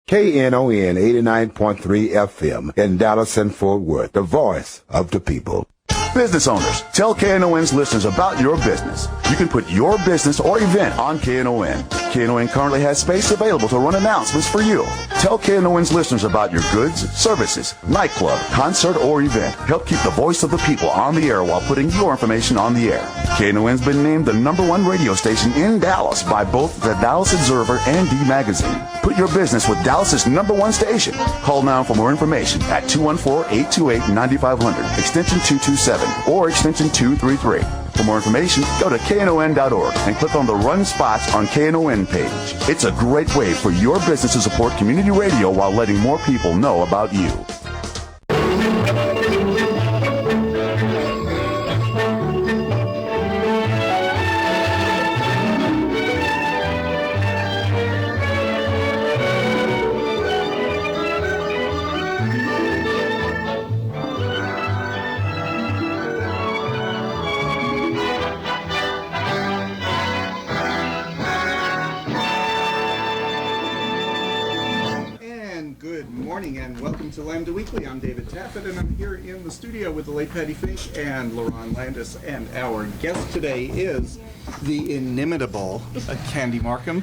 KNON 89.3 FM in Dallas and Fort Worth, the voice of the people. Business owners, tell KNON's listeners about your business. You can put your business or event on KNON. KNON currently has space available to run announcements for you. Tell KNON's listeners about your goods, services, nightclub, concert, or event. Help keep the voice of the people on the air while putting your information on the air. KNON's been named the #1 radio station in Dallas by both the Dallas Observer and D Magazine. Put your business with Dallas's #1 station. Call now for more information at 214-828-9500, extension 227, or extension 233. For more information, go to KNON.org and click on the Run Spots on KNON page. It's a great way for your business to support community radio while letting more people know about you. And welcome to Lambda Weekly. I'm David Taffet, and I'm here in the studio with the late Patti Fink and Lerone Landis. And our guest today is the inimitable Candy Marcum,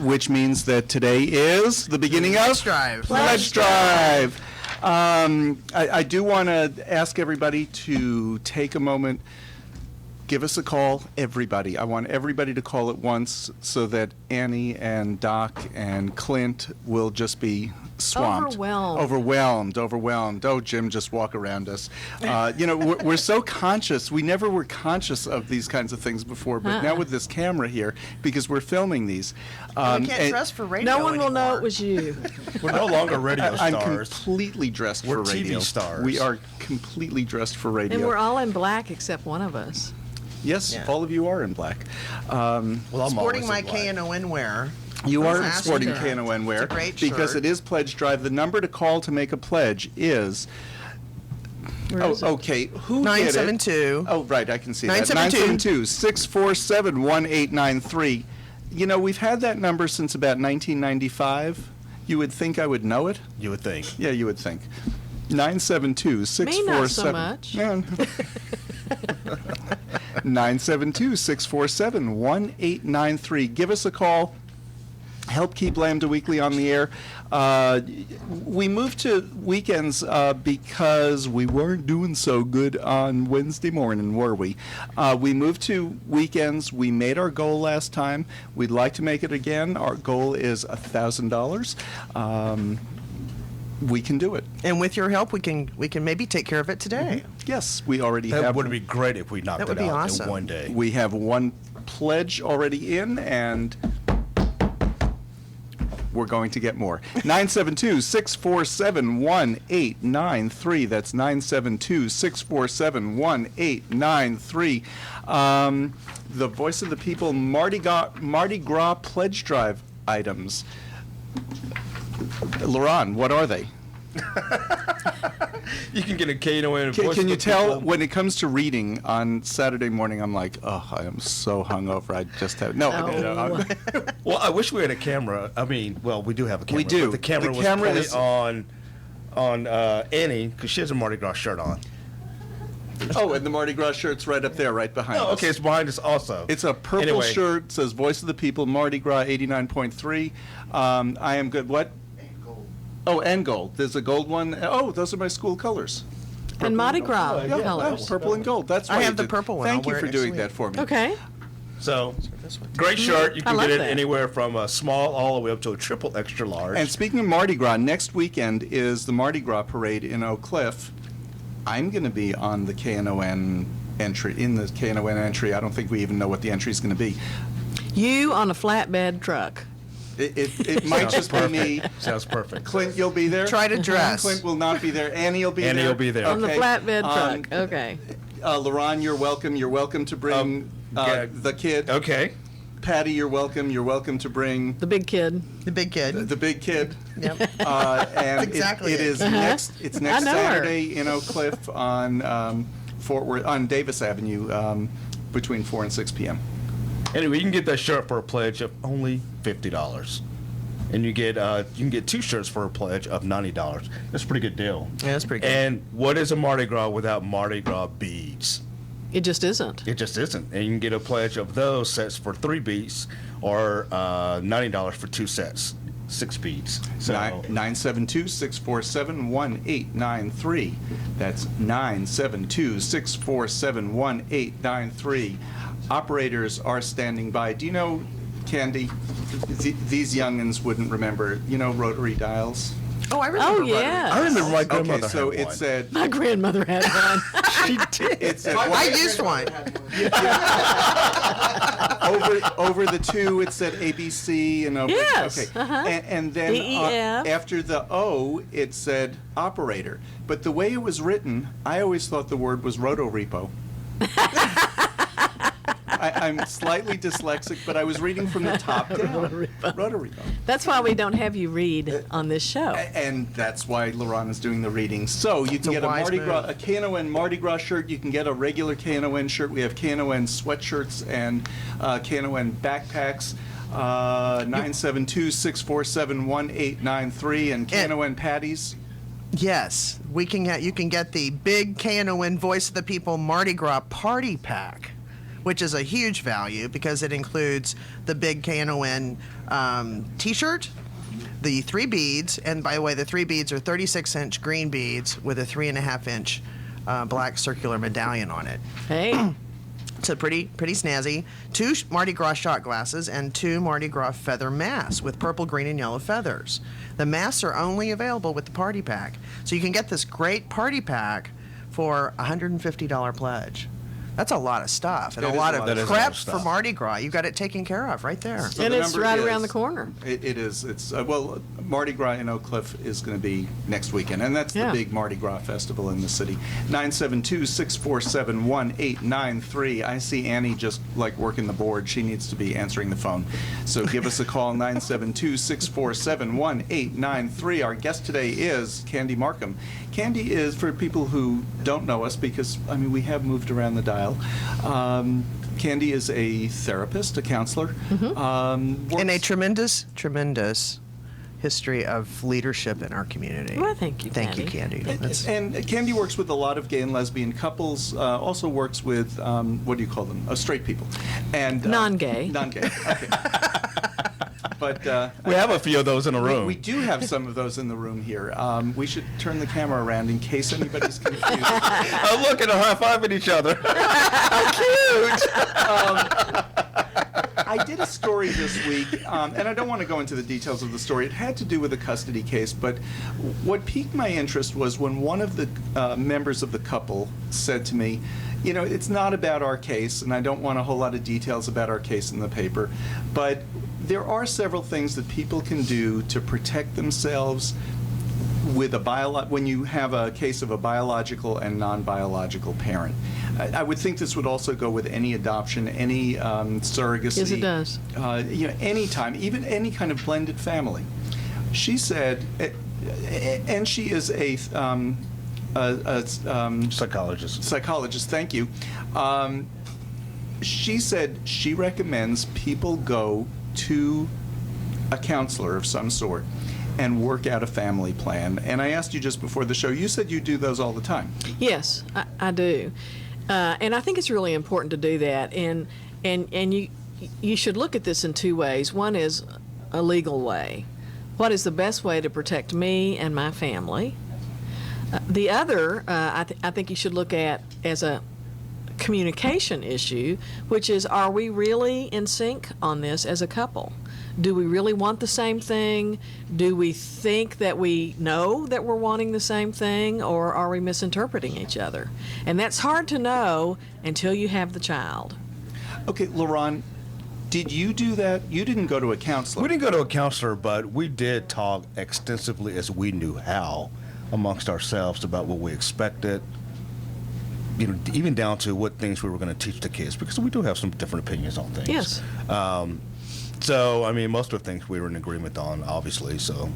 which means that today is the beginning of Pledge Drive. I do want to ask everybody to take a moment. Give us a call, everybody. I want everybody to call at once so that Annie and Doc and Clint will just be swamped. Overwhelmed. Oh, Jim, just walk around us. We're so conscious. We never were conscious of these kinds of things before, but now with this camera here, because we're filming these. We can't dress for radio No one will know it was you. We're no longer radio stars. I'm completely dressed for radio. We're TV stars. We are completely dressed for radio. And we're all in black except one of us. Yes, yeah. All of you are in black. I'm sporting my KNON wear. You are sporting KNON wear. It's a great because shirt. It is Pledge Drive. The number to call to make a pledge is... okay. Who 972. Oh, right, I can see that. 972-647-1893. You know, we've had that number since about 1995. You would think I would know it? You would think. Yeah, you would think. 972-647... Me not so much. Yeah. 972-647-1893. Give us a call. Help keep Lambda Weekly on the air. We moved to weekends because we weren't doing so good on Wednesday morning, were we? We moved to weekends. We made our goal last time. We'd like to make it again. Our goal is $1,000. We can do it. And with your help, we can maybe take care of it today. Mm-hmm. Yes, we already have. That would be great if we knocked it out in one day. We have one pledge already in, and we're going to get more. 972-647-1893. That's 972-647-1893. The Voice of the People Mardi Gras Pledge Drive items. Lerone, what are they? You can get a KNON. Can you tell when it comes to reading on Saturday morning? I'm like, I am so hungover. I just have no. Well, I wish we had a camera. I mean, well, we do have a camera. We do. But the camera is on Annie because she has a Mardi Gras shirt on. Oh, and the Mardi Gras shirt's right up there, right behind us. Okay, it's behind us also. It's a purple shirt. Says Voice of the People, Mardi Gras 89.3. I am good. What? Oh, and gold. There's a gold one. Oh, those are my school colors. Purple and Mardi Gras colors. Purple and gold. That's why I have the purple one. Thank you for doing that for me. Okay. So, great shirt. You can get it that. anywhere from a small all the way up to a triple extra large. And speaking of Mardi Gras, next weekend is the Mardi Gras parade in Oak Cliff. I'm going to be on the KNON entry. I don't think we even know what the entry is going to be. You on a flatbed truck. It might just be me. Sounds perfect. Clint, you'll be there? Try to dress. Clint will not be there. Annie will be there. Annie will be there. On the flatbed truck. Okay. Lerone, you're welcome. You're welcome to bring the kid. Okay. Patty, you're welcome. You're welcome to bring the big kid. The big kid. The big kid. Yep. And exactly. It is next. It's next Saturday in Oak Cliff on Fort Worth on Davis Avenue between 4 and 6 p.m. Anyway, you can get that shirt for a pledge of only $50. and you can get 2 shirts for a pledge of $90. That's a pretty good deal. Yeah, that's pretty good. And what is a Mardi Gras without Mardi Gras beads? It just isn't. It just isn't. And you can get a pledge of those sets for 3 beads, or $90 for 2 sets, 6 beads. So 972-647-1893. That's 972-647-1893. Operators are standing by. Do you know, Candy, these youngins wouldn't remember, rotary dials? Oh, I remember. yeah. I remember my grandmother Okay, so had it one. said... My grandmother had one. She did. It said I used one. over the 2, it said ABC, and over. Yes, Okay. uh-huh. And then EEF. after the O, it said operator. But the way it was written, I always thought the word was roto-repo. I'm slightly dyslexic, but I was reading from the top down. Roto-repo. That's why we don't have you read on this show. And that's why Lerone is doing the reading. So you can get a wise Mardi Gras, move. a KNON Mardi Gras shirt. You can get a regular KNON shirt. We have KNON sweatshirts and KNON backpacks. 972-647-1893 and KNON patties. Yes, you can get the big KNON Voice of the People Mardi Gras Party Pack, which is a huge value because it includes the big KNON T-shirt, the 3 beads, and by the way, the 3 beads are 36-inch green beads with a 3.5-inch black circular medallion on it. Hey, So pretty snazzy. 2 Mardi Gras shot glasses and 2 Mardi Gras feather masks with purple, green, and yellow feathers. The masks are only available with the party pack. So you can get this great party pack for a $150 pledge. That's a lot of stuff and That a is lot a of lot. That is a lot prep of for stuff. Mardi Gras. You got it taken care of right there. So and the it's number right is- around the corner. It is. It's well, Mardi Gras in Oak Cliff is going to be next weekend, and that's Yeah. the big Mardi Gras festival in the city. 972-647-1893. I see Annie just like working the board. She needs to be answering the phone. So give us a call, 972-647-1893. Our guest today is Candy Marcum. Candy is, for people who don't know us, because we have moved around the dial. Candy is a therapist, a counselor. And a works- tremendous history of leadership in our community. Well, thank you, Thank you, Candy. Candy. That's- And Candy works with a lot of gay and lesbian couples, also works with, what do you call them? Straight people. And Non-gay. Non-gay, okay. But We have a few of those in the room. we do have some of those in the room here. We should turn the camera around in case anybody's confused. Oh, look at them high-fiving each other. How cute! I did a story this week, and I don't want to go into the details of the story. It had to do with a custody case, but what piqued my interest was when one of the members of the couple said to me, it's not about our case, and I don't want a whole lot of details about our case in the paper, but there are several things that people can do to protect themselves with when you have a case of a biological and non-biological parent. I would think this would also go with any adoption, any surrogacy. Yes, it does. Any time, even any kind of blended family. She said, and she is a Psychologist. psychologist, thank you. She said she recommends people go to a counselor of some sort and work out a family plan. And I asked you just before the show, you said you do those all the time. Yes, I do. And I think it's really important to do that. And you should look at this in 2 ways. One is a legal way. What is the best way to protect me and my family? The other, I think you should look at as a communication issue, which is, are we really in sync on this as a couple? Do we really want the same thing? Do we think that we know that we're wanting the same thing, or are we misinterpreting each other? And that's hard to know until you have the child. Okay, Lerone, did you do that? You didn't go to a counselor. We didn't go to a counselor, but we did talk extensively as we knew how amongst ourselves about what we expected, even down to what things we were going to teach the kids, because we do have some different opinions on things. Yes. So, most of the things we were in agreement on, obviously, so.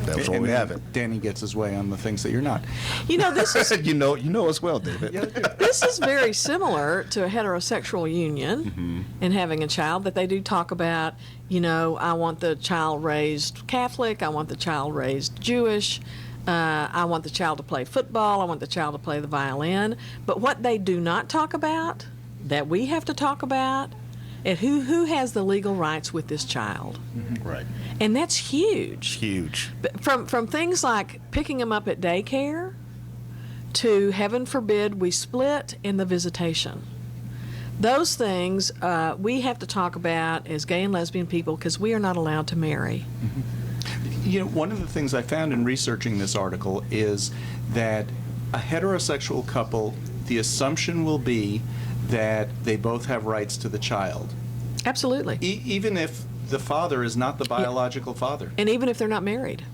That's why we have it. Danny gets his way on the things that you're not. You know, this is you know as well, David. this is very similar to a heterosexual union and having a child, that they do talk about, you know, I want the child raised Catholic, I want the child raised Jewish, I want the child to play football, I want the child to play the violin. But what they do not talk about, that we have to talk about, is who has the legal rights with this child. Right. And that's huge. Huge. From things like picking them up at daycare to, heaven forbid, we split in the visitation. Those things we have to talk about as gay and lesbian people, because we are not allowed to marry. You know, one of the things I found in researching this article is that a heterosexual couple, the assumption will be that they both have rights to the child. Absolutely. Even if the father is not the biological father. And even if they're not married.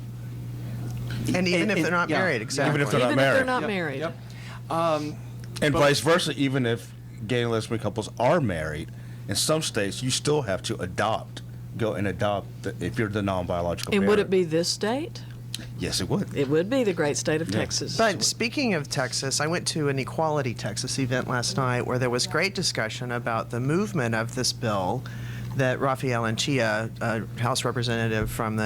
And even if they're not married, exactly. Even if they're not Even married. if they're not Yep, married. yep. And vice versa, even if gay and lesbian couples are married, in some states you still have to go and adopt if you're the non-biological And parent. would it be this state? Yes, it would. It would be the great state of Texas. But speaking of Texas, I went to an Equality Texas event last night where there was great discussion about the movement of this bill that Rafael Anchia, a House representative from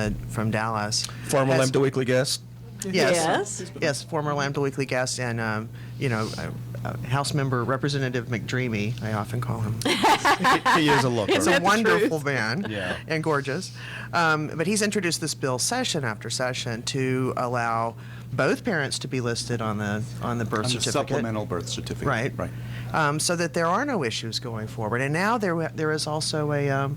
Dallas, Former has- Lambda Weekly guest. Yes, former Lambda Weekly guest, and House member Representative McDreamy, I often call him. He is a looker. He's a that the wonderful truth? man, Yeah. and gorgeous. But he's introduced this bill session after session to allow both parents to be listed on the birth On the certificate. supplemental birth certificate. Right. So that there are no issues going forward. And now there is also a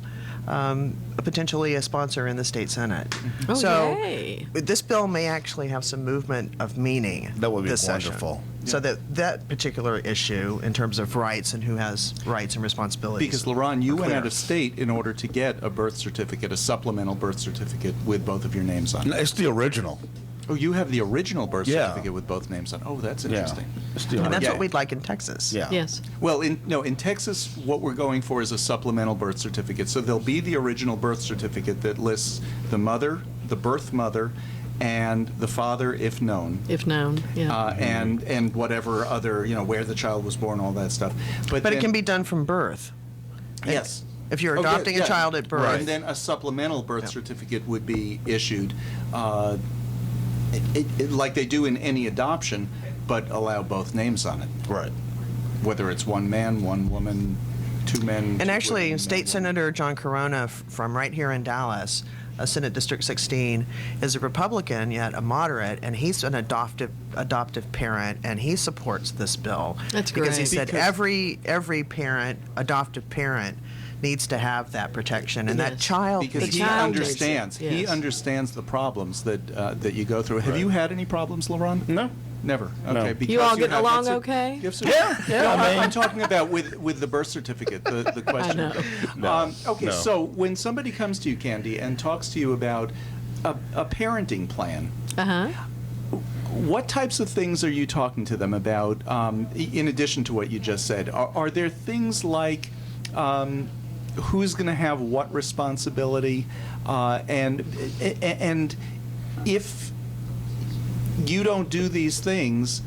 potentially a sponsor in the state Senate. Oh, So yay. this bill may actually have some movement of meaning. That would be this session. wonderful. So that particular issue in terms of rights and who has rights and responsibilities. Because, Lerone, you are went clear. out of state in order to get a birth certificate, a supplemental birth certificate with both of your names on No, it. it's the original. Oh, you have the original birth Yeah. certificate with both names on. Oh, that's Yeah. interesting. It's the And that's original. what we'd like in Texas. Yeah. Yes. Well, in Texas, what we're going for is a supplemental birth certificate. So there'll be the original birth certificate that lists the mother, the birth mother, and the father, if known. If known, yeah. And whatever other, where the child was born, all that stuff. But then- it can be done from birth. Yes. If you're Oh, yeah, adopting yeah. a child at birth. And then a supplemental birth certificate would be issued, like they do in any adoption, but allow both names on it. Right. Whether it's one man, one woman, two men. And two actually, women, State one Senator John Corona from right here in Dallas, Senate District 16, is a Republican yet a moderate, and he's an adoptive parent, and he supports this bill. That's because he great. said Because- every parent, adoptive parent, needs to have that protection, and that Yes. child. Because The he child understands. needs it, He yes. understands the problems that you go through. Have you had any problems, Lerone? No. Never. No. Okay. Because You all getting have along had okay? Yeah, No, I mean- I'm talking about with the birth certificate. The question. know. No, Okay. no. So when somebody comes to you, Candy, and talks to you about a parenting plan, Uh-huh. what types of things are you talking to them about? In addition to what you just said, are there things like who's going to have what responsibility, and if you don't do these things,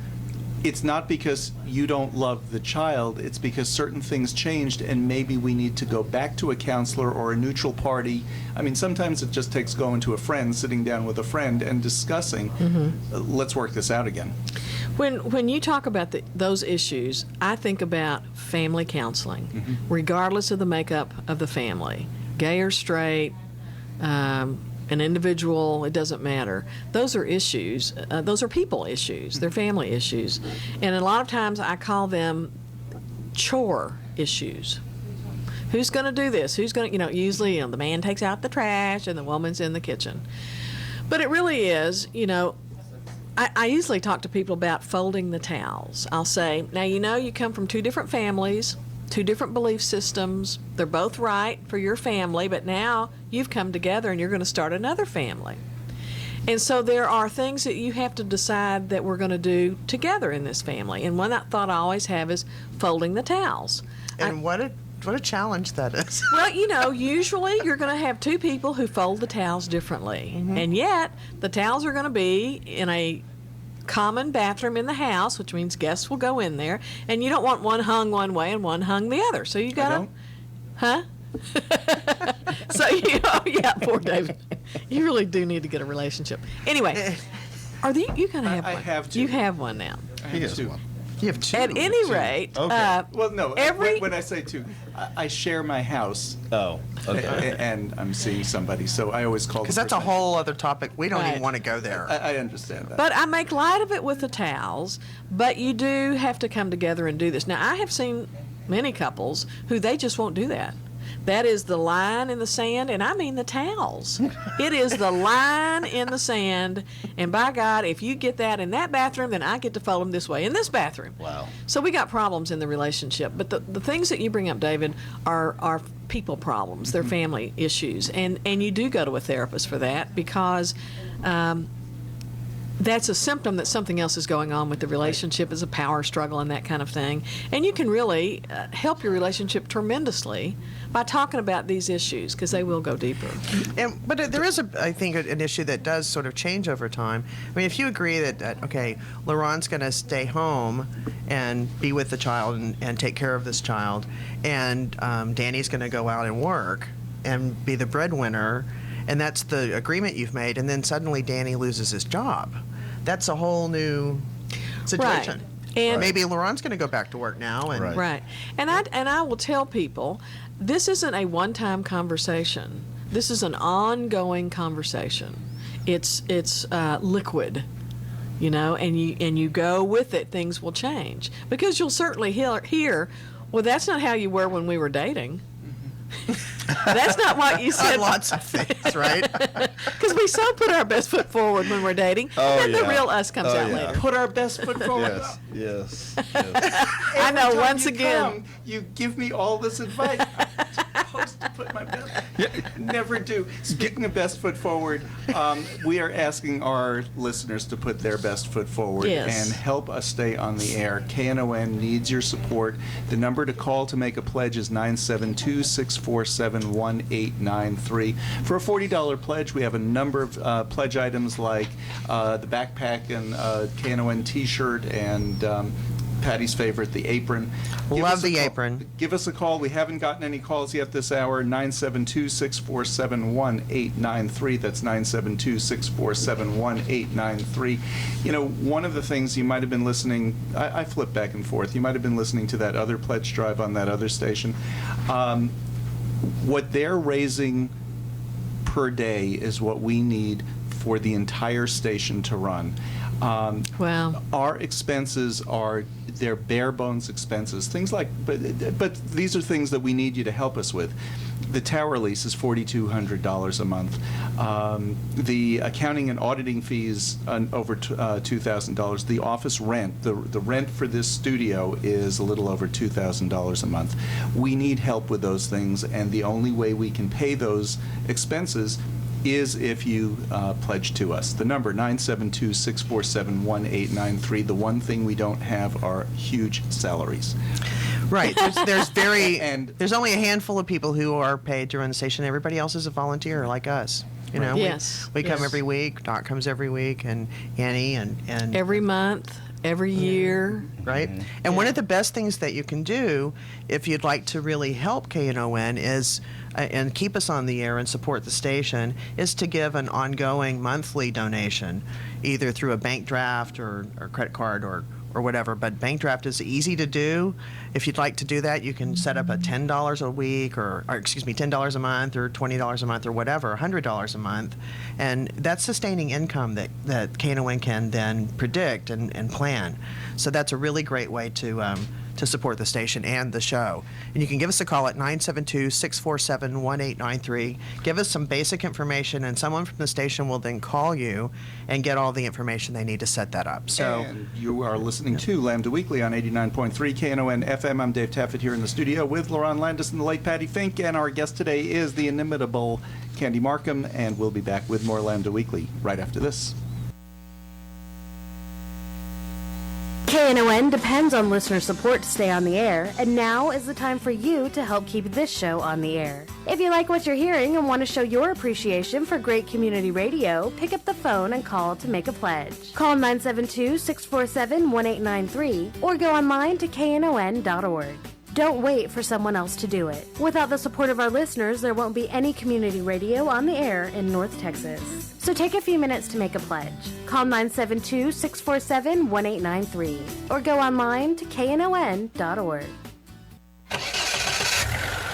it's not because you don't love the child, it's because certain things changed and maybe we need to go back to a counselor or a neutral party. I mean, sometimes it just takes going to a friend, sitting down with a friend and discussing, let's work this out again. When you talk about those issues, I think about family counseling, regardless of the makeup of the family, gay or straight, an individual, it doesn't matter. Those are issues. Those are people issues. They're family issues. And a lot of times I call them chore issues. Who's going to do this? Who's going to, usually the man takes out the trash and the woman's in the kitchen. But it really is, I usually talk to people about folding the towels. I'll say, now you come from two different families, two different belief systems. They're both right for your family, but now you've come together and you're going to start another family. And so there are things that you have to decide that we're going to do together in this family. And one thought I always have is folding the towels. And what a challenge that is. Well, usually you're going to have two people who fold the towels differently. And yet, the towels are going to be in a common bathroom in the house, which means guests will go in there. And you don't want one hung one way and one hung the other. So you got to... Huh? So, yeah, poor David. You really do need to get a relationship. Anyway, you kind of have one. I have two. You have one now. I have two. You have two. At any rate, Okay. Well, no. When I say two, I share my house. Oh, okay. And I'm seeing somebody, so I always call. Because that's a whole other topic. We don't Right. even want to go there. I understand that. but I make light of it with the towels, but you do have to come together and do this. Now, I have seen many couples who they just won't do that. That is the line in the sand, and I mean the towels. It is the line in the sand, and by God, if you get that in that bathroom, then I get to fold them this way in this bathroom. Wow. So we got problems in the relationship, but the things that you bring up, David, are people problems. They're family issues, and you do go to a therapist for that because that's a symptom that something else is going on with the relationship, is a power struggle and that kind of thing. And you can really help your relationship tremendously by talking about these issues, because they will go deeper. But there is, I think, an issue that does sort of change over time. I mean, if you agree that okay, Lerone's going to stay home and be with the child and take care of this child, and Danny's going to go out and work and be the breadwinner, and that's the agreement you've made, and then suddenly Danny loses his job. That's a whole new situation. Right. And maybe Lerone's going to go back to work now. And Right. And I will tell people, this isn't a one-time conversation. This is an ongoing conversation. It's liquid, and you go with it. Things will change because you'll certainly hear, well, that's not how you were when we were dating. That's not what you said. Lots of things, right? Because we so put our best foot forward when we're dating, and then the real us comes out later. Put our best foot forward. Yes. I know. Every time Once you again, come, you give me all this advice. I'm supposed to put my best. Never do. Speaking of best foot forward, we are asking our listeners to put their best foot forward Yes. and help us stay on the air. KNON needs your support. The number to call to make a pledge is 972-647-1893. For a $40 pledge, we have a number of pledge items like the backpack and KNON T-shirt and Patty's favorite, the apron. Love the apron. Give us a call. We haven't gotten any calls yet this hour. 972-647-1893. That's 972-647-1893. One of the things you might have been listening, I flip back and forth. You might have been listening to that other pledge drive on that other station. What they're raising per day is what we need for the entire station to run. Wow. Our expenses are their bare bones expenses. Things like, but these are things that we need you to help us with. The tower lease is $4,200 a month. The accounting and auditing fees over $2,000. The office rent, the rent for this studio is a little over $2,000 a month. We need help with those things, and the only way we can pay those expenses is if you pledge to us. The number, 972-647-1893. The one thing we don't have are huge salaries. Right. There's only a handful of people who are paid to run the station. Everybody else is a volunteer like us. Yes. We come Yes. every week. Doc comes every week, and Annie and Every month, every year. right? And one of the best things that you can do if you'd like to really help KNON is and keep us on the air and support the station is to give an ongoing monthly donation, either through a bank draft or credit card or whatever. But bank draft is easy to do. If you'd like to do that, you can set up a $10 a week or $10 a month or $20 a month or whatever, $100 a month. And that's sustaining income that KNON can then predict and plan. So that's a really great way to support the station and the show. And you can give us a call at 972-647-1893. Give us some basic information, and someone from the station will then call you and get all the information they need to set that up. So, And you are listening to Lambda Weekly on 89.3 KNON FM. I'm Dave Taffet here in the studio with Lerone Landis and the late Patti Fink, and our guest today is the inimitable Candy Marcum, and we'll be back with more Lambda Weekly right after this. KNON depends on listener support to stay on the air, and now is the time for you to help keep this show on the air. If you like what you're hearing and want to show your appreciation for great community radio, pick up the phone and call to make a pledge. Call 972-647-1893 or go online to knon.org. Don't wait for someone else to do it. Without the support of our listeners, there won't be any community radio on the air in North Texas. So take a few minutes to make a pledge. Call 972-647-1893 or go online to knon.org.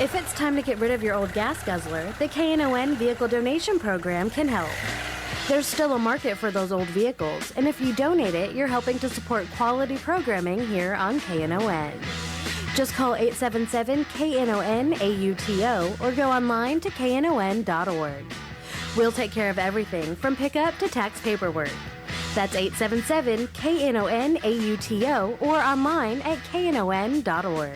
If it's time to get rid of your old gas guzzler, the KNON Vehicle Donation Program can help. There's still a market for those old vehicles, and if you donate it, you're helping to support quality programming here on KNON. Just call 877-KNON-AUTO or go online to knon.org. We'll take care of everything from pickup to tax paperwork. That's 877-KNON-AUTO or online at knon.org.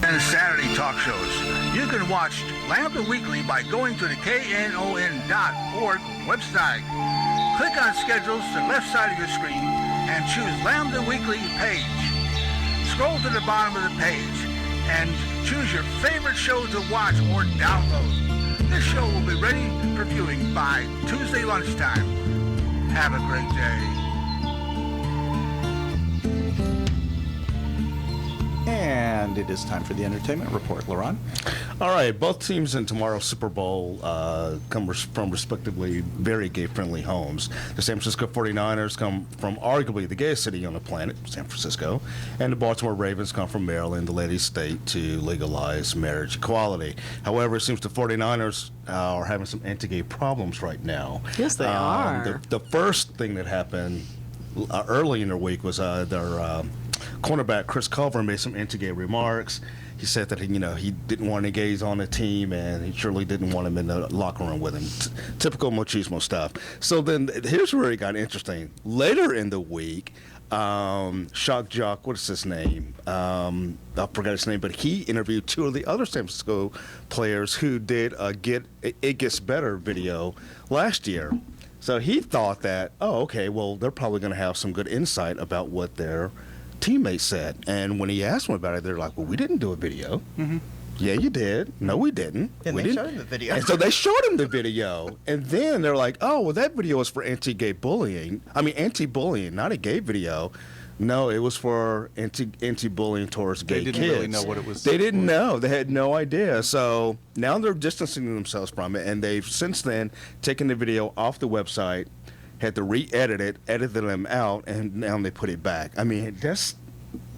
And Saturday talk shows. You can watch Lambda Weekly by going to the KNON.org website. Click on schedules to the left side of your screen and choose Lambda Weekly page. Scroll to the bottom of the page and choose your favorite show to watch or download. This show will be ready for viewing by Tuesday lunchtime. Have a great day. And it is time for the entertainment report. Lerone? All right, both teams in tomorrow's Super Bowl come from respectively very gay-friendly homes. The San Francisco 49ers come from arguably the gayest city on the planet, San Francisco, and the Baltimore Ravens come from Maryland, the latest state to legalize marriage equality. However, it seems the 49ers are having some anti-gay problems right now. Yes, they are. The first thing that happened early in the week was their cornerback Chris Culver made some anti-gay remarks. He said that he didn't want any gays on the team, and he surely didn't want them in the locker room with him. Typical machismo stuff. So then here's where it got interesting. Later in the week, Shock Jock, what is his name? I forgot his name, but he interviewed two of the other San Francisco players who did a It Gets Better video last year. So he thought that, okay, well, they're probably going to have some good insight about what their teammates said. And when he asked them about it, they're like, well, we didn't do a video. Mm-hmm. Yeah, you did. No, we didn't. And we they didn't. showed him the video. And so they showed him the video. And then they're like, oh, well, that video was for anti-bullying, not a gay video. No, it was for anti-bullying towards gay kids. They didn't really know what it was. They didn't know. They had no idea. So now they're distancing themselves from it, and they've since then taken the video off the website, had to re-edit it, edited them out, and now they put it back. I mean,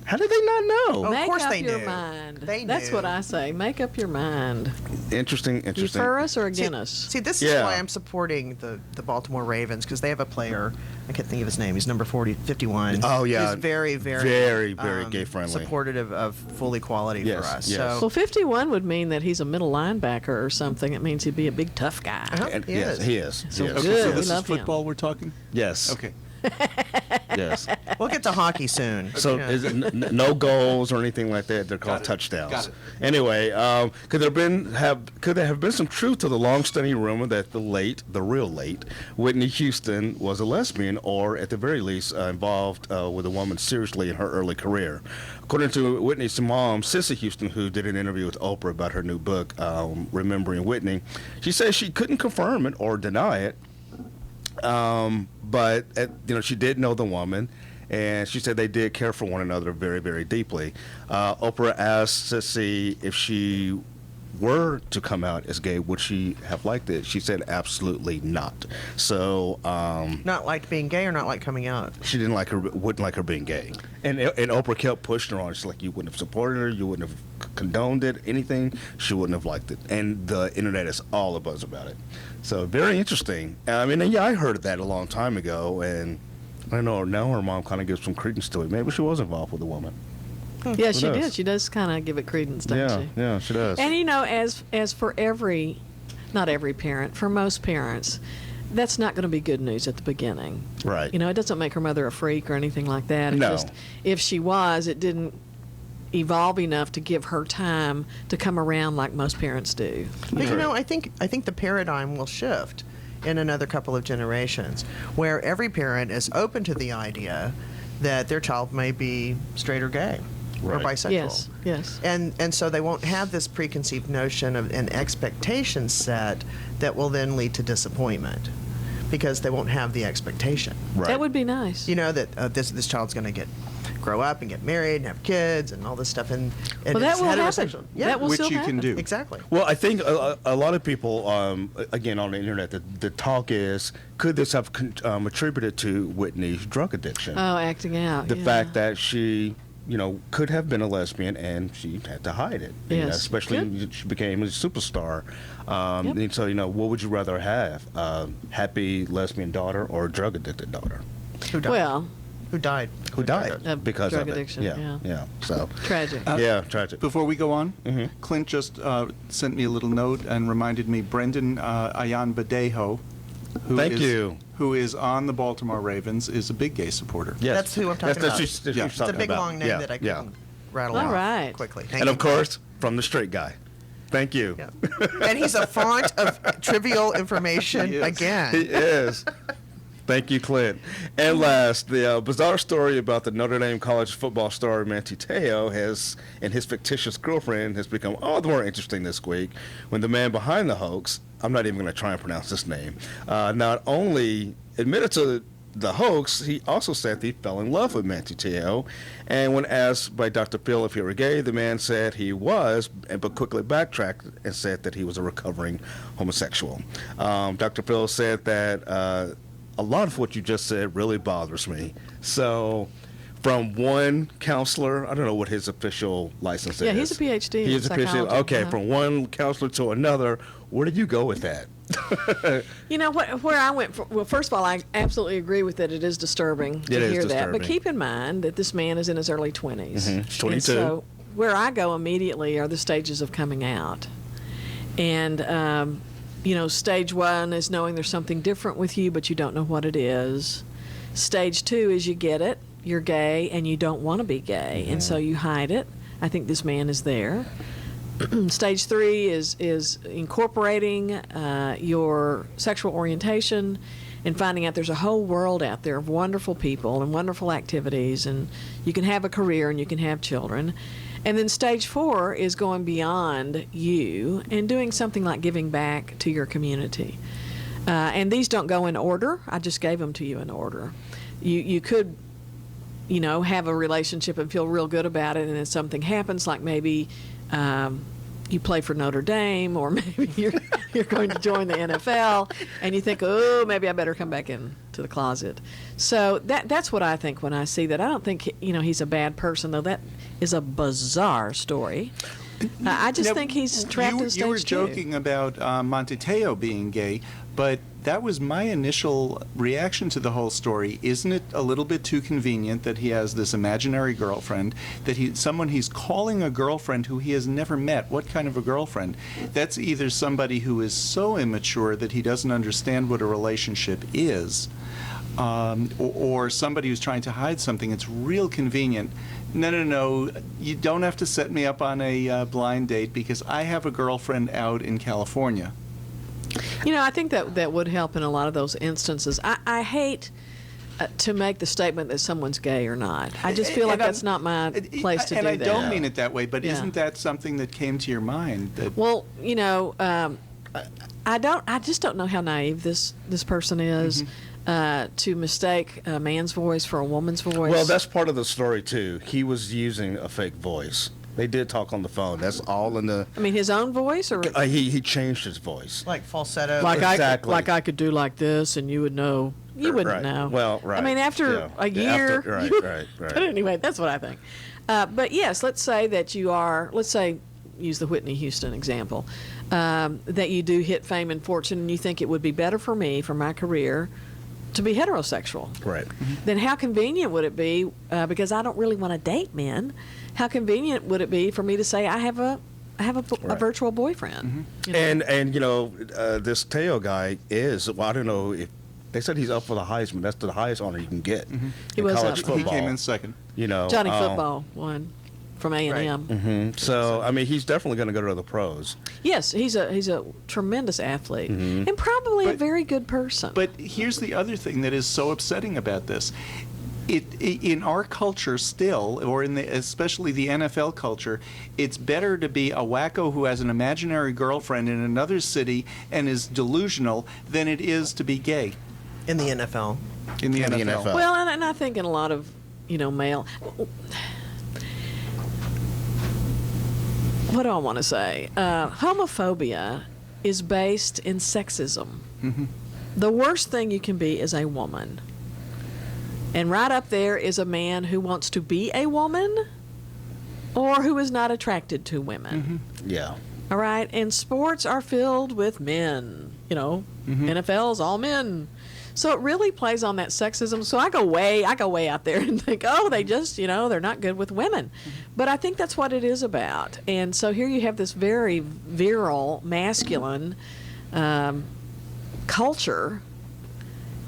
how did they not know? Of Make course up they your knew. mind. They That's knew. what I say. Make up your mind. Interesting. You for us or against us? See, this is why I'm supporting the Baltimore Ravens, because they have a player, I can't think of his name, he's number 51. Oh, yeah. He's very, very gay-friendly. Supportive of full equality Yes, for us. yes. So, Well, 51 would mean that he's a middle linebacker or something. It means he'd be a big, tough guy. And he yes, is. he is. So, Yes. okay, Good, so we this is love him. football we're talking? Yes. Okay. Yes. We'll get to hockey soon. So Yeah. is it no goals or anything like that? They're called Got it. touchdowns. Got it. Anyway, could there have been some truth to the long-standing rumor that the real late Whitney Houston was a lesbian, or at the very least involved with a woman seriously in her early career? According to Whitney's mom, Sissy Houston, who did an interview with Oprah about her new book, Remembering Whitney, she says she couldn't confirm it or deny it. But she did know the woman, and she said they did care for one another very, very deeply. Oprah asked Sissy if she were to come out as gay, would she have liked it? She said absolutely not. So Not like being gay or not like coming out? she wouldn't like her being gay. And Oprah kept pushing her on. She's like, you wouldn't have supported her, you wouldn't have condoned it, anything. She wouldn't have liked it. And the internet is all abuzz about it. So very interesting. I mean, yeah, I heard that a long time ago, and I don't know, now her mom kind of gives some credence to it. Maybe she was involved with the woman. Yeah, she knows? did. She does kind of give it credence, doesn't she? Yeah, she does. And as for not every parent, for most parents, that's not going to be good news at the beginning. Right. You know, it doesn't make her mother a freak or anything like that. It No. just, if she was, it didn't evolve enough to give her time to come around like most parents do. But you know, I think the paradigm will shift in another couple of generations, where every parent is open to the idea that their child may be straight or gay or Right. bisexual. Yes. And so they won't have this preconceived notion of an expectation set that will then lead to disappointment because they won't have the expectation. Right. That would be nice. You know that this child's going to grow up and get married and have kids and all this stuff, and Well, that it's will happen. heterosexual. Yeah, That will Which still you happen. can do. exactly. Well, I think a lot of people, again, on the internet, the talk is, could this have attributed to Whitney's drug addiction? Oh, acting out. The yeah. fact that she, could have been a lesbian and she had to hide it. Yes. Especially when she became a superstar. Yep. And so, what would you rather have? Happy lesbian daughter or drug addicted daughter? Who died? Well, Who died? Who died Of because drug of addiction, it? Yeah. So, tragic. yeah, tragic. Before we go on, Clint just sent me a little note and reminded me Brendan Ayanbadejo, Thank you. who is on the Baltimore Ravens, is a big gay supporter. Yes. That's who I'm talking about. That's what Yeah. she's It's a talking big about. long name Yeah, that I yeah. couldn't rattle All off right. quickly. And of course, from the straight guy. Thank you. Yeah. And he's a font of trivial information He is. again. He is. Thank you, Clint. And last, the bizarre story about the Notre Dame college football star Manti Te'o and his fictitious girlfriend has become all the more interesting this week when the man behind the hoax, I'm not even going to try and pronounce this name, not only admitted to the hoax, he also said that he fell in love with Manti Te'o. And when asked by Dr. Phil if he were gay, the man said he was, but quickly backtracked and said that he was a recovering homosexual. Dr. Phil said that a lot of what you just said really bothers me. So, from one counselor, I don't know what his official license is. Yeah, he's a PhD in He's a PhD. psychology. Okay, Uh-huh. from one counselor to another, where did you go with that? You know where I went. Well, first of all, I absolutely agree with that. It is disturbing to It is hear that. But disturbing. keep in mind that this man is in his early 20s. He's 22. And so where I go immediately are the stages of coming out, and stage one is knowing there's something different with you, but you don't know what it is. Stage two is you get it, you're gay, and you don't want to be gay, and so you hide it. I think this man is there. Stage three is incorporating your sexual orientation and finding out there's a whole world out there of wonderful people and wonderful activities, and you can have a career and you can have children. And then stage four is going beyond you and doing something like giving back to your community. And these don't go in order. I just gave them to you in order. You could, have a relationship and feel real good about it, and then something happens, like maybe you play for Notre Dame, or maybe you're going to join the NFL, and you think, oh, maybe I better come back into the closet. So that's what I think when I see that. I don't think he's a bad person, though. That is a bizarre story. I just think he's trapped in stage You were two. joking about Manti Te'o being gay, but that was my initial reaction to the whole story. Isn't it a little bit too convenient that he has this imaginary girlfriend, that he's calling a girlfriend who he has never met? What kind of a girlfriend? That's either somebody who is so immature that he doesn't understand what a relationship is, or somebody who's trying to hide something. It's real convenient. No, you don't have to set me up on a blind date because I have a girlfriend out in California. I think that would help in a lot of those instances. I hate to make the statement that someone's gay or not. I just feel like that's not my place to do that. And I don't mean it that way, but Yeah. isn't that something that came to your mind? Well, I just don't know how naive this person is. To mistake a man's voice for a woman's voice. Well, that's part of the story, too. He was using a fake voice. They did talk on the phone. That's all in the... I mean, his own voice, or he changed his voice. Like falsetto. Exactly. I could do like this, and you would know. You wouldn't Right. know. Well, right. I mean, after Yeah. a year. Right. But anyway, that's what I think. But yes, let's say that you are. Let's say, use the Whitney Houston example, that you do hit fame and fortune, and you think it would be better for me, for my career, to be heterosexual. Right. Then how convenient would it be, because I don't really want to date men, how convenient would it be for me to say I have a have a Right. virtual boyfriend. You know? And this Teo guy is, well, I don't know if they said he's up for the Heisman. That's the highest honor you can get He in was college up. football. He came in second. Johnny Football won from A&M. So I mean, he's definitely going to go to the pros. Yes, he's a tremendous athlete and probably a very good person. But here's the other thing that is so upsetting about this. In our culture still, or especially the NFL culture, it's better to be a wacko who has an imaginary girlfriend in another city and is delusional than it is to be gay. In the NFL. In the In the NFL. NFL. Well, and I think in a lot of, male. What do I want to say? Homophobia is based in sexism. The worst thing you can be is a woman. And right up there is a man who wants to be a woman or who is not attracted to women. Yeah. All right? And sports are filled with men. NFL's all men. So it really plays on that sexism. So I go way out there and think, oh, they just, they're not good with women. But I think that's what it is about. And so here you have this very virile, masculine culture.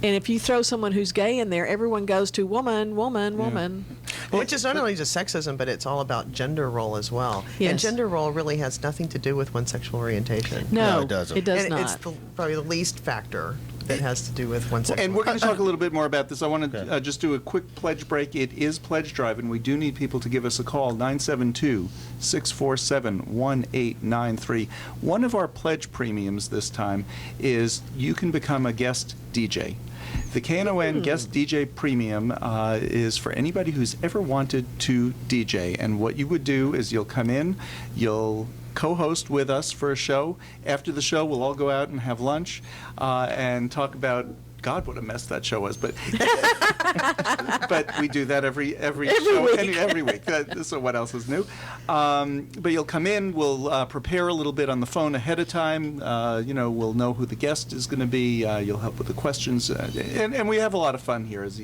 And if you throw someone who's gay in there, everyone goes to woman, woman, woman. Which is not only just sexism, but it's all about gender role as well. Yes. And gender role really has nothing to do with one's sexual orientation. No, it doesn't. It does and not. it's probably the least factor that has to do with one's sexual And we're going to talk a little bit more about this. I want to just do a quick pledge break. It is Pledge Drive, and we do need people to give us a call, 972-647-1893. One of our pledge premiums this time is you can become a guest DJ. The KNON Guest DJ Premium is for anybody who's ever wanted to DJ. And what you would do is you'll come in, you'll co-host with us for a show. After the show, we'll all go out and have lunch and talk about, God, what a mess that show was. But but we do that every show, week. every week. So what else is new? But you'll come in, we'll prepare a little bit on the phone ahead of time. We'll know who the guest is going to be. You'll help with the questions. And we have a lot of fun here, as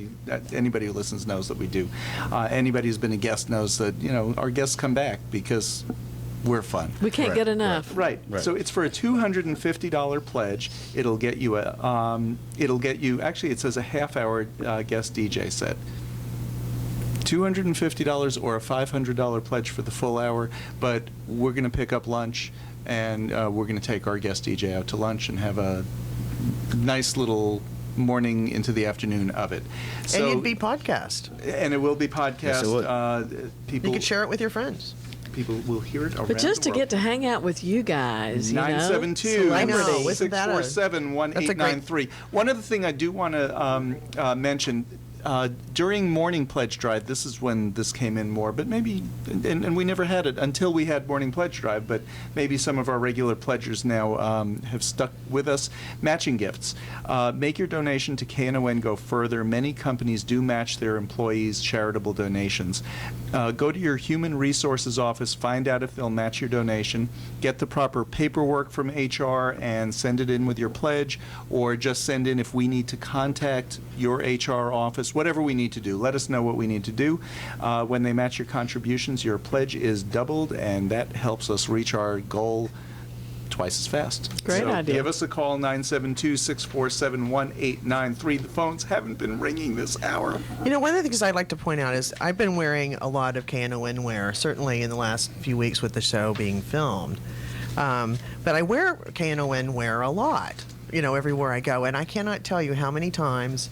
anybody who listens knows that we do. Anybody who's been a guest knows that, our guests come back because we're fun. We can't get enough. Right. So it's for a $250 pledge. It'll get you actually it says a half-hour guest DJ set. $250 or a $500 pledge for the full hour, but we're going to pick up lunch and we're going to take our guest DJ out to lunch and have a nice little morning into the afternoon of it. So, and it'd be podcast. And it will be podcast. Yes, it would. People You could share it with your friends. People will hear it around But just the to get to hang out with you guys, 972 I know, celebrity. isn't that a- 647-1893. One other thing I do want to mention, during morning pledge drive, this is when this came in more, but maybe, and we never had it until we had morning pledge drive, but maybe some of our regular pledgers now have stuck with us. Matching gifts. Make your donation to KNON go further. Many companies do match their employees' charitable donations. Go to your human resources office, find out if they'll match your donation, get the proper paperwork from HR and send it in with your pledge, or just send in if we need to contact your HR office, whatever we need to do. Let us know what we need to do. When they match your contributions, your pledge is doubled, and that helps us reach our goal twice as fast. Great So idea. give us a call, 972-647-1893. The phones haven't been ringing this hour. One of the things I'd like to point out is I've been wearing a lot of KNON wear, certainly in the last few weeks with the show being filmed. But I wear KNON wear a lot, everywhere I go. And I cannot tell you how many times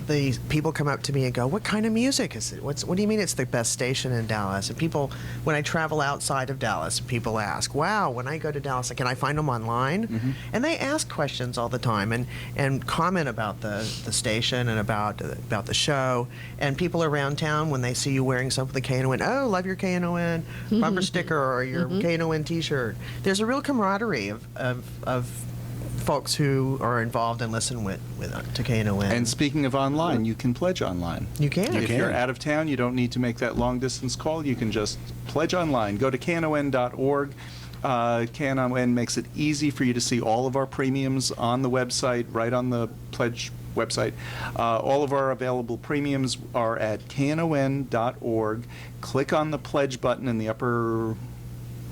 the people come up to me and go, "What kind of music is it? What do you mean it's the best station in Dallas?" And people, when I travel outside of Dallas, people ask, "Wow, when I go to Dallas, can I find them online?" And they ask questions all the time and comment about the station and about the show. And people around town, when they see you wearing something KNON, "Oh, love your KNON bumper sticker or your KNON T-shirt." There's a real camaraderie of folks who are involved and listen to KNON. And speaking of online, you can pledge online. You can. If you're out of town, you don't need to make that long-distance call. You can just pledge online. Go to KNON.org. KNON makes it easy for you to see all of our premiums on the website, right on the pledge website. All of our available premiums are at KNON.org. Click on the pledge button in the upper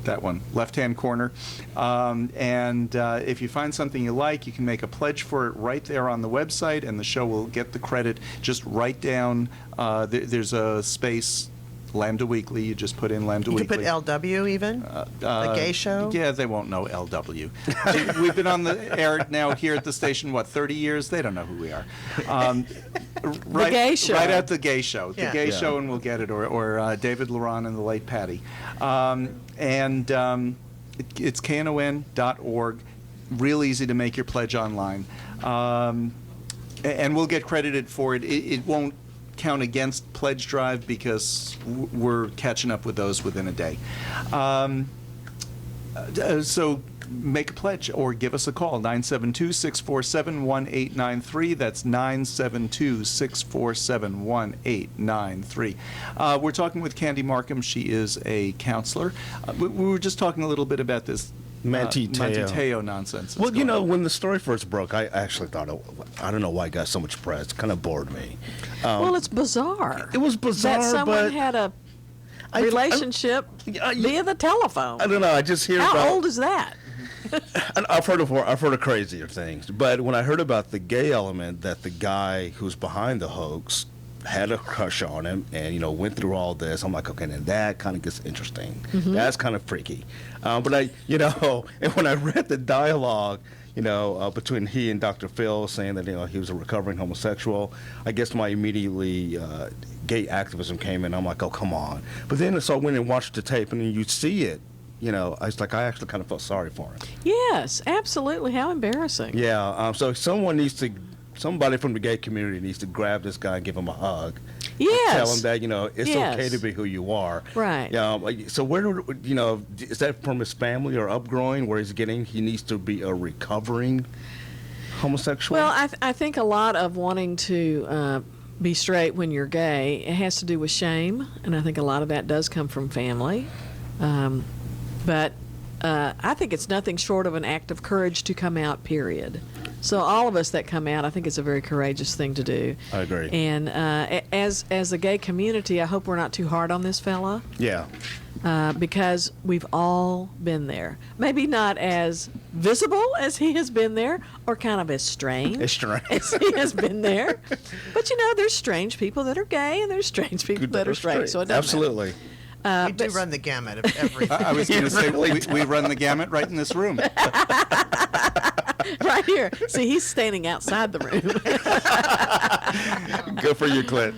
that one, left-hand corner. If you find something you like, you can make a pledge for it right there on the website, and the show will get the credit. Just write down, there's a space, Lambda Weekly. You just put in Lambda You Weekly. could put LW even? A gay show? Yeah, they won't know LW. We've been on the air now here at the station, 30 years? They don't know who we are. Right, gay show. Right at the gay show. The Yeah. gay show, and we'll get it, or David Lerone and the late Patti. It's KNON.org. Real easy to make your pledge online. And we'll get credited for it. It won't count against pledge drive because we're catching up with those within a day. So make a pledge or give us a call, 972-647-1893. That's 972-647-1893. We're talking with Candy Marcum. She is a counselor. We were just talking a little bit about this Manti Teo nonsense. Well, when the story first broke, I actually thought, I don't know why it got so much press. It kind of bored me. Well, it's bizarre. It was bizarre, that someone but had a relationship via the telephone. I don't know. I just hear How about, old is that? I've heard of crazier things, but when I heard about the gay element, that the guy who's behind the hoax had a crush on him and went through all this, I'm like, okay, then that kind of gets interesting. That's kind of freaky. But and when I read the dialogue between he and Dr. Phil, saying that he was a recovering homosexual, I guess my immediately gay activism came in. I'm like, oh, come on. But then so I went and watched the tape, and then you see it. I was like, I actually kind of felt sorry for him. Yes, absolutely. How embarrassing. Yeah. So somebody from the gay community needs to grab this guy and give him a hug. Yes. Tell him that it's okay to be who you are. Right. So where is that from his family or upbringing where he needs to be a recovering homosexual? Well, I think a lot of wanting to be straight when you're gay, it has to do with shame, and I think a lot of that does come from family. But I think it's nothing short of an act of courage to come out, period. So all of us that come out, I think it's a very courageous thing to do. I agree. And as a gay community, I hope we're not too hard on this fella. Yeah. Because we've all been there. Maybe not as visible as he has been there, or kind of as strange as he has been there. But there's strange people that are gay, and there's strange people that are straight. So it doesn't Absolutely. matter. We do run the gamut of everything. I was going to say, we run the gamut right in this room. Right here. See, he's standing outside the room. Good for you, Clint.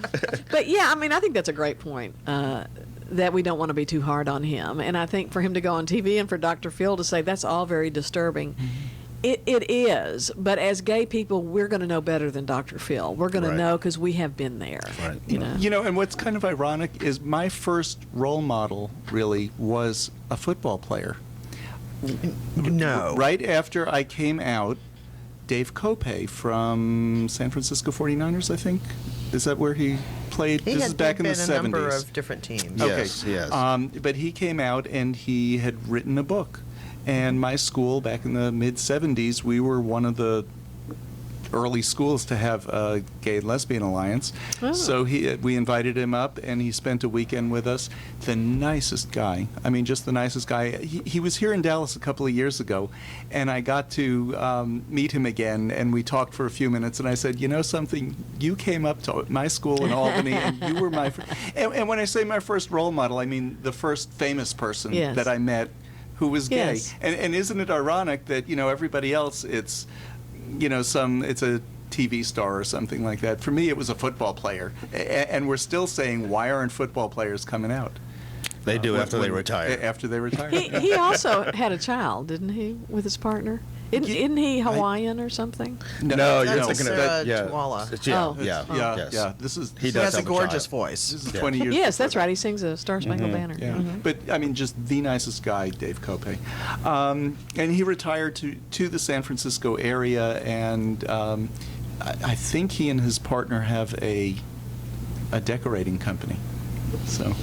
But yeah, I think that's a great point, that we don't want to be too hard on him. And I think for him to go on TV and for Dr. Phil to say that's all very disturbing, it is. But as gay people, we're going to know better than Dr. Phil. We're going to know because we have been there. Right. And what's kind of ironic is my first role model really was a football player. No. Right after I came out, Dave Kopay from San Francisco 49ers, I think. Is that where he played? He this had is back in the been 70s. a number of different teams. Okay. Yes. But he came out and he had written a book. And my school, back in the mid-'70s, we were one of the early schools to have a gay and lesbian alliance. Oh. So we invited him up, and he spent a weekend with us. The nicest guy. Just the nicest guy. He was here in Dallas a couple of years ago, and I got to meet him again, and we talked for a few minutes, and I said, something? You came up to my school in Albany, and you were my and when I say my first role model, I mean the first famous person that I met who was gay. Yes. And isn't it ironic that, everybody else, it's, it's a TV star or something like that. For me, it was a football player. And we're still saying, why aren't football players coming out? They do after they retire. After they retire. He also had a child, didn't he, with his partner? Isn't he Hawaiian or something? No, you're That's thinking of that. Yeah. Chihuahua. Yeah. This is He has a gorgeous voice. This is 20 years. Yes, that's right. He sings a Star Spangled Banner. Yeah. But just the nicest guy, Dave Kopay. And he retired to the San Francisco area, and I think he and his partner have a decorating company. So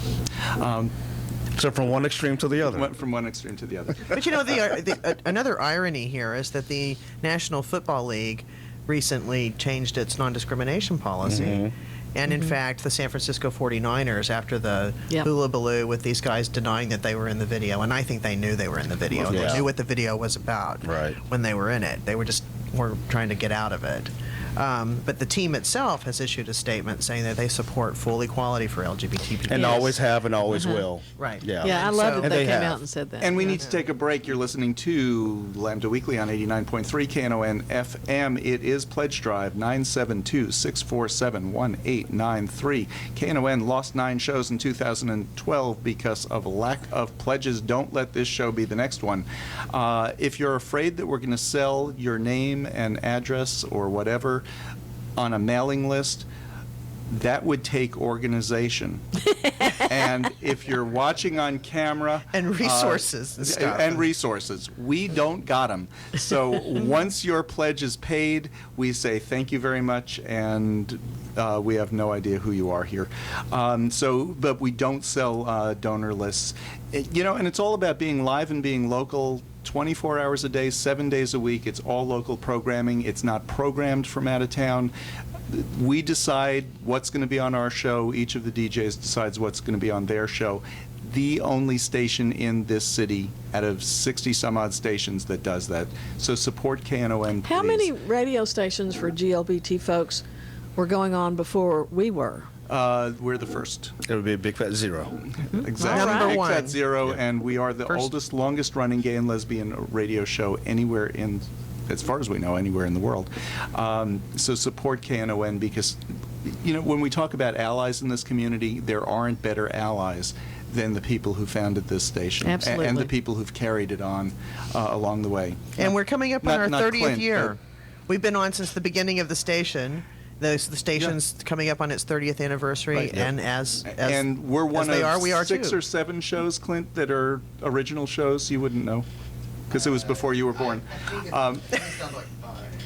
So from one extreme to the other. Went from one extreme to the other. But another irony here is that the National Football League recently changed its non-discrimination policy, And in fact, the San Francisco 49ers, after the hullabaloo with these guys denying that they were in the video, and I think they knew they were in the video. Yeah. They knew what the video was about when they were in it. They were trying to get out of it. But the team itself has issued a statement saying that they support full equality for LGBT people. And always have and always will. Right. Yeah. Yeah, I love that And they they came have. out and said that. And we need to take a break. You're listening to Lambda Weekly on 89.3 KNON FM. It is Pledge Drive, 972-647-1893. KNON lost 9 shows in 2012 because of a lack of pledges. Don't let this show be the next one. If you're afraid that we're going to sell your name and address or whatever on a mailing list, that would take organization. And if you're watching on camera... And resources and stuff. And resources. We don't got them. So once your pledge is paid, we say thank you very much, and we have no idea who you are here. But we don't sell donor lists. And it's all about being live and being local. 24 hours a day, 7 days a week. It's all local programming. It's not programmed from out of town. We decide what's going to be on our show. Each of the DJs decides what's going to be on their show. The only station in this city out of 60 some odd stations that does that. So support KNON, please. How many radio stations for GLBT folks were going on before we were? We're the first. It would be a big fat 0. Exactly. Number Big one. Fat 0, and we are the oldest, longest running gay and lesbian radio show anywhere in, as far as we know, anywhere in the world. So support KNON, because, when we talk about allies in this community, there aren't better allies than the people who founded this station. Absolutely. And the people who've carried it on along the way. And we're coming up on our Not 30th Clint, year. We've been on since the beginning of the station. The station's coming up on its 30th anniversary, Right. and as we're one of we are 6 too. or 7 shows, Clint, that are original shows. You wouldn't know, because it was before you were born.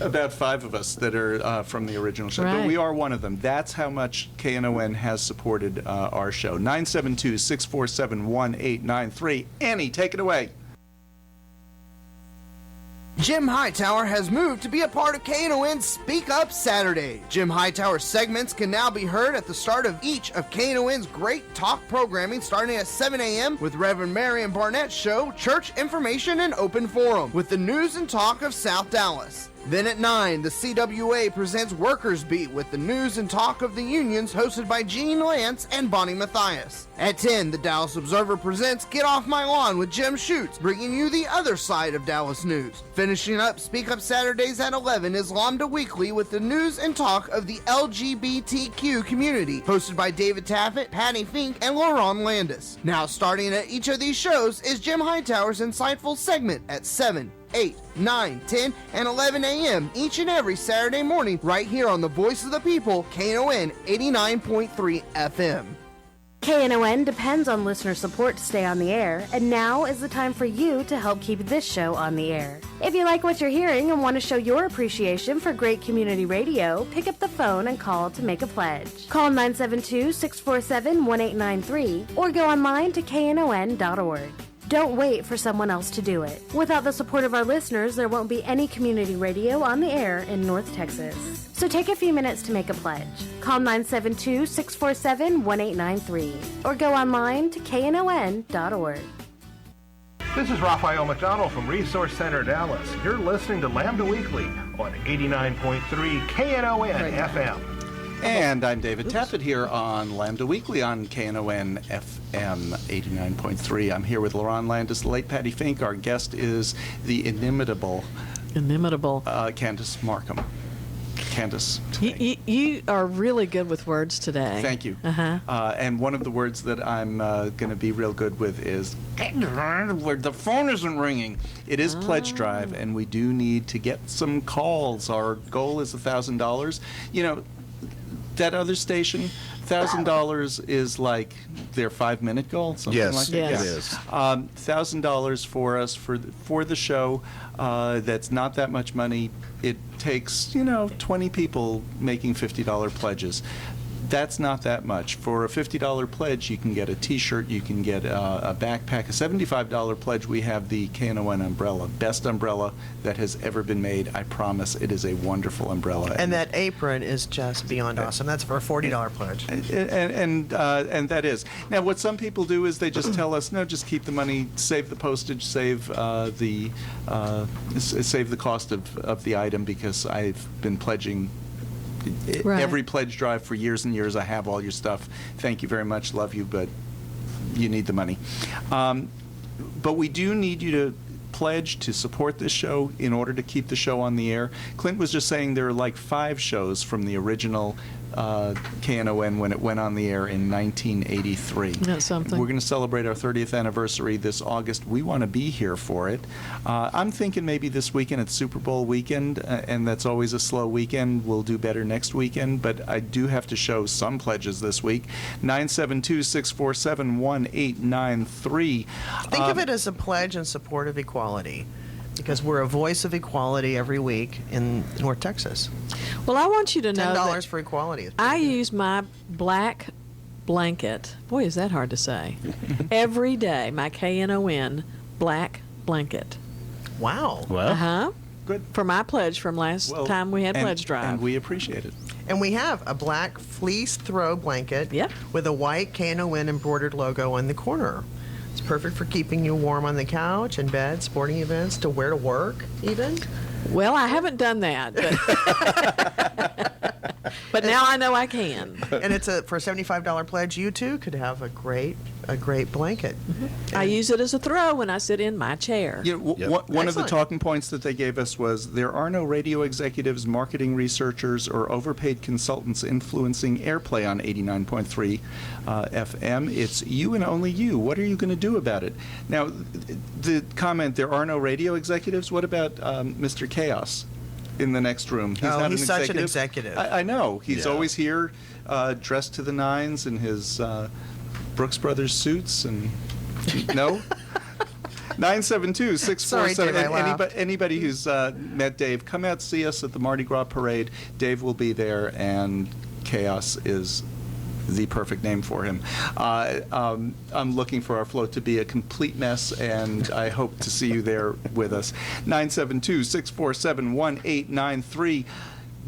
About 5 of us that are from the original show, but Right. we are one of them. That's how much KNON has supported our show. 972-647-1893. Annie, take it away. Jim Hightower has moved to be a part of KNON's Speak Up Saturday. Jim Hightower's segments can now be heard at the start of each of KNON's great talk programming, starting at 7 a.m. with Reverend Marion Barnett's show, Church Information and Open Forum, with the news and talk of South Dallas. Then at 9, the CWA presents Workers Beat with the news and talk of the unions, hosted by Gene Lance and Bonnie Mathias. At 10, the Dallas Observer presents Get Off My Lawn with Jim Schutz, bringing you the other side of Dallas news. Finishing up Speak Up Saturdays at 11 is Lambda Weekly with the news and talk of the LGBTQ community, hosted by David Taffet, Patti Fink, and Lerone Landis. Now starting at each of these shows is Jim Hightower's insightful segment at 7, 8, 9, 10, and 11 a.m. each and every Saturday morning right here on the Voice of the People, KNON 89.3 FM. KNON depends on listener support to stay on the air, and now is the time for you to help keep this show on the air. If you like what you're hearing and want to show your appreciation for great community radio, pick up the phone and call to make a pledge. Call 972-647-1893 or go online to knon.org. Don't wait for someone else to do it. Without the support of our listeners, there won't be any community radio on the air in North Texas. So take a few minutes to make a pledge. Call 972-647-1893 or go online to knon.org. This is Raphael McDonald from Resource Center Dallas. You're listening to Lambda Weekly on 89.3 KNON FM. And I'm David Taffet here on Lambda Weekly on KNON FM 89.3. I'm here with Lerone Landis, the late Patti Fink. Our guest is the inimitable Candace Marcum. Candace. You are really good with words today. Thank you. And one of the words that I'm going to be real good with is the phone isn't ringing. It is Pledge Drive, and we do need to get some calls. Our goal is $1,000. That other station, $1,000 is like their 5-minute goal, something like that. Yes, it is. $1,000 for us for the show. That's not that much money. It takes 20 people making $50 pledges. That's not that much. For a $50 pledge, you can get a T-shirt, you can get a backpack. A $75 pledge, we have the KNON umbrella, best umbrella that has ever been made. I promise, it is a wonderful umbrella. And that apron is just beyond awesome. That's for a $40 pledge. And that is. Now, what some people do is they just tell us, no, just keep the money, save the postage, save the cost of the item, because I've been pledging. Right. Every pledge drive for years and years. I have all your stuff. Thank you very much. Love you, but you need the money. But we do need you to pledge to support this show in order to keep the show on the air. Clint was just saying there are like 5 shows from the original KNON when it went on the air in 1983. That's something. We're going to celebrate our 30th anniversary this August. We want to be here for it. I'm thinking maybe this weekend, it's Super Bowl weekend, and that's always a slow weekend. We'll do better next weekend, but I do have to show some pledges this week. 972-647-1893. Think of it as a pledge in support of equality, because we're a voice of equality every week in North Texas. Well, I want you to know $10 that for equality. I use my black blanket. Boy, is that hard to say. Every day, my KNON black blanket. Wow. Well, Good. For my pledge from last time we had pledge drive. And we appreciate it. And we have a black fleece throw blanket with a white KNON embroidered logo on the corner. It's perfect for keeping you warm on the couch, in bed, sporting events, to wear to work, even. Well, I haven't done that, but now I know I can. And it's for a $75 pledge. You too could have a great blanket. I use it as a throw when I sit in my chair. You know, one of the talking points that they gave us was there are no radio executives, marketing researchers, or overpaid consultants influencing airplay on 89.3 FM. It's you and only you. What are you going to do about it? Now, the comment, there are no radio executives, what about Mr. Chaos in the next room? He's such an executive. I know. He's always here dressed to the nines in his Brooks Brothers suits and no. 972-647. Anybody who's met Dave, come out, see us at the Mardi Gras parade. Dave will be there, and Chaos is the perfect name for him. I'm looking for our float to be a complete mess, and I hope to see you there with us. 972-647-1893.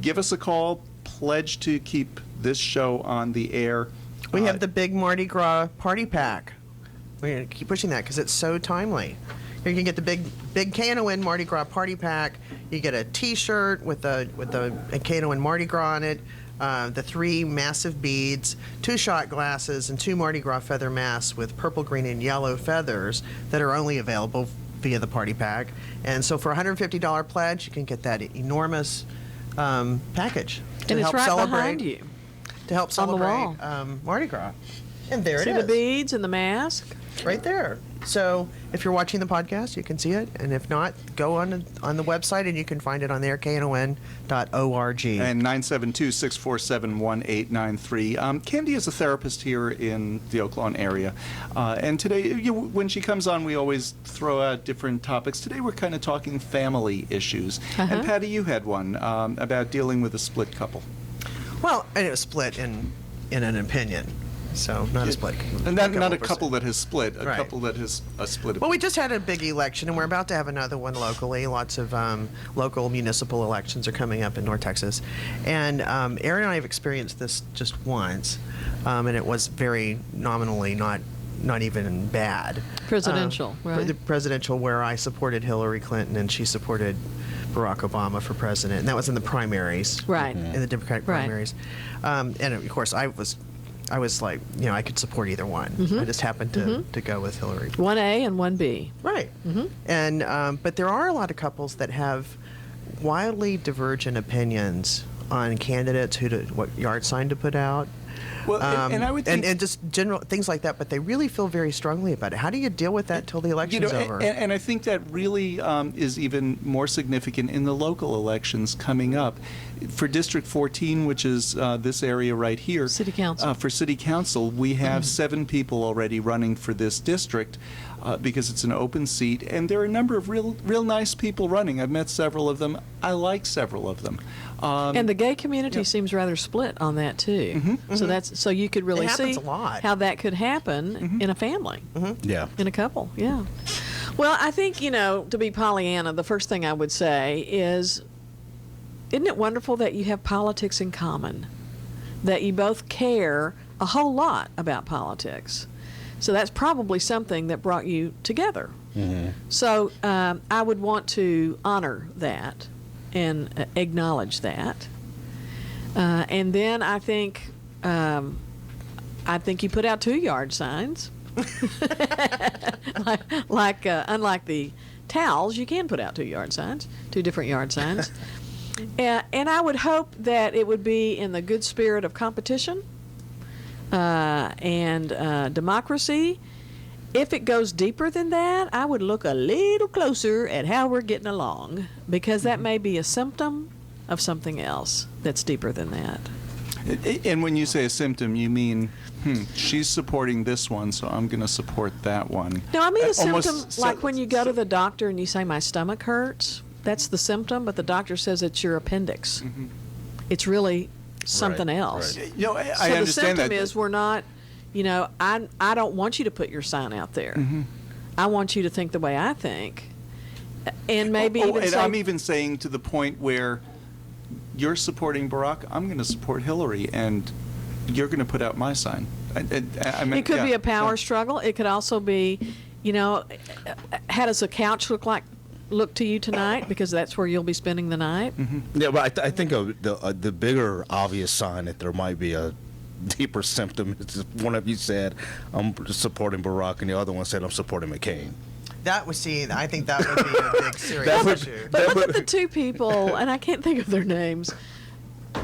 Give us a call. Pledge to keep this show on the air. We have the big Mardi Gras party pack. We're going to keep pushing that because it's so timely. You can get the big KNON Mardi Gras party pack. You get a T-shirt with a KNON Mardi Gras on it, the 3 massive beads, 2 shot glasses, and 2 Mardi Gras feather masks with purple, green, and yellow feathers that are only available via the party pack. And so for a $150 pledge, you can get that enormous package to and it's help right celebrate. Behind you. To help celebrate Mardi Gras. And there See it is. the beads and the mask? Right there. So if you're watching the podcast, you can see it. And if not, go on the website and you can find it on there, KNON.org. And 972-647-1893. Candy is a therapist here in the Oak Lawn area. And today, when she comes on, we always throw out different topics. Today we're kind of talking family issues. And Patty, you had one about dealing with a split couple. Well, and it was split in an opinion. So not a split. And not a couple that has split, a Right. couple that has split. Well, we just had a big election, and we're about to have another one locally. Lots of local municipal elections are coming up in North Texas. And Aaron and I have experienced this just once, and it was very nominally not even bad. Presidential, right? The presidential, where I supported Hillary Clinton and she supported Barack Obama for president, and that was in the primaries, right? In the Democratic primaries, and of course I was like, I could support either one. I just happened to go with Hillary. 1A and 1B. Right. And but there are a lot of couples that have wildly divergent opinions on candidates, what yard sign to put out. Well, and I would think, and just general things like that, but they really feel very strongly about it. How do you deal with that till the election's over? And I think that really is even more significant in the local elections coming up. For District 14, which is this area right here, City Council. For City Council, we have 7 people already running for this district. because it's an open seat, and there are a number of real nice people running. I've met several of them. I like several of them. And the gay community seems rather split on that too. So you could really see a lot. how that could happen in a family, in a couple. Yeah. Well, I think, to be Pollyanna, the first thing I would say is, isn't it wonderful that you have politics in common, that you both care a whole lot about politics? So that's probably something that brought you together. So I would want to honor that and acknowledge that. And then I think you put out 2 yard signs. Unlike the towels, you can put out 2 yard signs, 2 different yard signs. And I would hope that it would be in the good spirit of competition and democracy. If it goes deeper than that, I would look a little closer at how we're getting along, because that may be a symptom of something else that's deeper than that. And when you say a symptom, you mean, she's supporting this one, so I'm going to support that one. No, I mean a symptom like when you go to the doctor and you say, my stomach hurts. That's the symptom, but the doctor says it's your appendix. It's really something else. Right. So I the understand symptom that. is we're not, I don't want you to put your sign out there. I want you to think the way I think. And maybe even and say, I'm even saying to the point where you're supporting Barack, I'm going to support Hillary, and you're going to put out my sign. it could be a power struggle. It could also be, how does a couch look to you tonight, because that's where you'll be spending the night. Yeah, but I think the bigger obvious sign that there might be a deeper symptom is one of you said, I'm supporting Barack, and the other one said, I'm supporting McCain. I think that would be a big serious issue. But look at the 2 people, and I can't think of their names,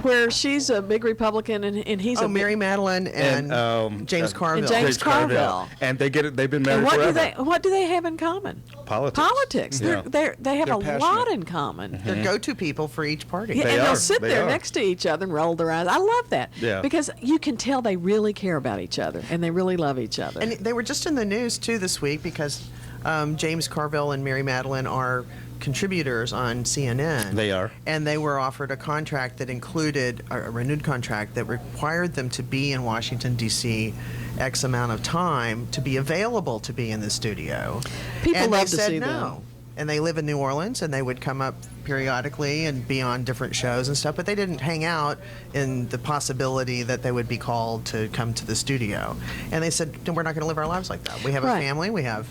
where she's a big Republican and he's a Mary Madeline and James Carville. And James Carville. And they've been married and forever. what do they have in common? Politics. Yeah. They have They're a passionate. lot in common. They're go-to people for each party. Yeah, they'll sit there next to each other and roll their eyes. I love that. Yeah. Because you can tell they really care about each other and they really love each other. And they were just in the news, too, this week, because James Carville and Mary Madeline are contributors on CNN. They are. And they were offered a contract that included a renewed contract that required them to be in Washington, D.C. X amount of time to be available to be in the studio. People and love they to said see no. them. And they live in New Orleans, and they would come up periodically and be on different shows and stuff, but they didn't hang out in the possibility that they would be called to come to the studio. And they said, we're not going to live our lives like that. We have a family, we have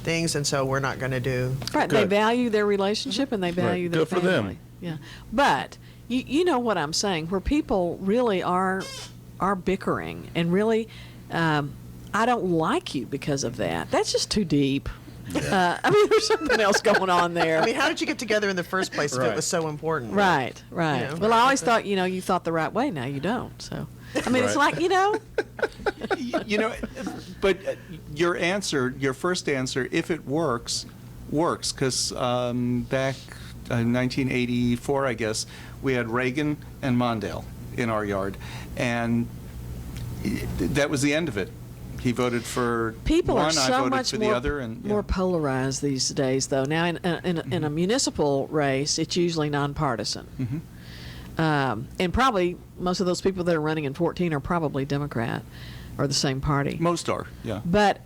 things, and so we're not going to do. Right, Good. they value their relationship and they value their Good for family. them. Yeah, but you know what I'm saying, where people really are bickering and really, I don't like you because of that. That's just too deep. Yeah. I mean, there's something else going on there. I mean, how did you get together in the first place if it was so important? Right. You know? Well, I always thought, you thought the right way. Now you don't. So, I mean, it's like, But your first answer, if it works, because back in 1984, I guess, we had Reagan and Mondale in our yard, and that was the end of it. He voted for people one, are I so voted much for more, the other, and more polarized these days, though. Now, in a municipal race, it's usually nonpartisan. And probably most of those people that are running in 14 are probably Democrat or the same party. Most are, yeah. But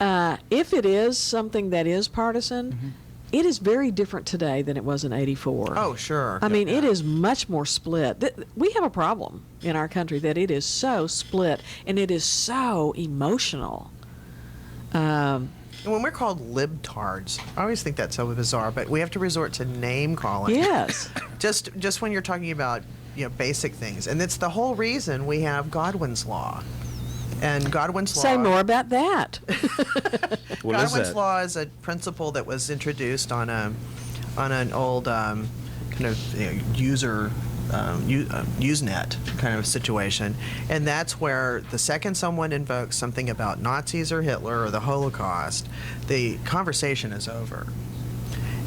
if it is something that is partisan, it is very different today than it was in '84. Oh, sure. I mean, it is much more split. We have a problem in our country that it is so split and it is so emotional. And when we're called libtards, I always think that's so bizarre, but we have to resort to name calling. Yes. just when you're talking about basic things, and it's the whole reason we have Godwin's law. And Godwin's law. Say more about that. Godwin's law is a principle that was introduced on an old kind of Usenet kind of situation, and that's where the second someone invokes something about Nazis or Hitler or the Holocaust, the conversation is over.